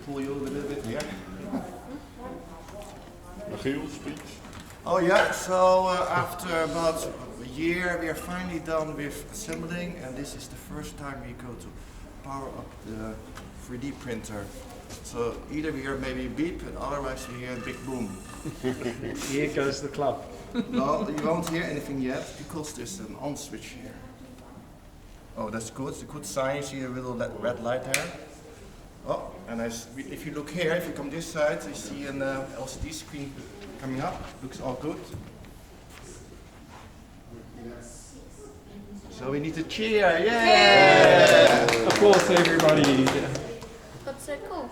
pull you a little bit here. Michiel, speech. Oh yeah, so after about a year we are finally done with assembling, and this is the first time we go to power up the 3D printer. So either we hear maybe beep, and otherwise we hear a big boom. Here goes the club. No, you won't hear anything yet because there's an on switch here. Oh, that's good. It's a good sign. You see a little red light there. Oh, and if you look here, if you come this side, you see an LCD screen coming up. Looks all good. So we need to cheer. Yeah! Applause to everybody. That's so cool.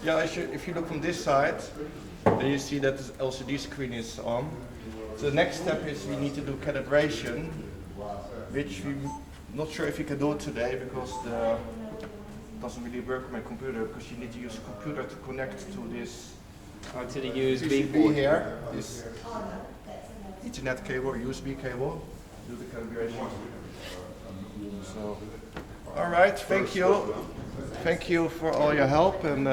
Yeah, if you look from this side, then you see that the LCD screen is on. So the next step is we need to do calibration, which we're not sure if you can do it today because it doesn't really work on my computer, because you need to use a computer to connect to this To the USB PCB board. here, this Ethernet cable or USB cable, do the calibration. So, all right, thank you. Thank you for all your help, and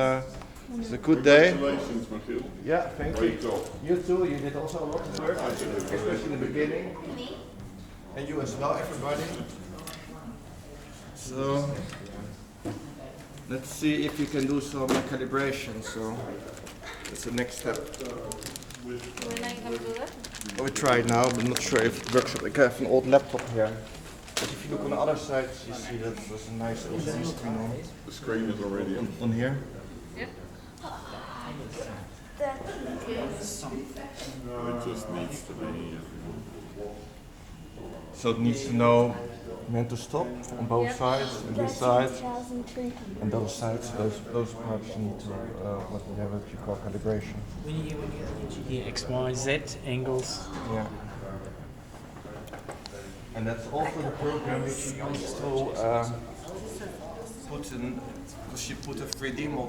it's a good day. Congratulations, Michiel. Yeah, thank Great you. job. You too, you did also a lot of work, especially in the beginning. And you as well, everybody. So, let's see if we can do some calibration. So, that's the next step. When are you gonna do that? I will try it now, but I'm not sure if it works. I have an old laptop here. But if you look on the other side, you see that there's a nice LCD screen The screen is already on. on here. Yep. It just needs to be. So it needs to know when to stop on both sides, and this side, and those sides. Those parts need to what we have, what you call calibration. Here, X, Y, Z angles. Yeah. And that's also the program which you use to put in, because you put a 3D model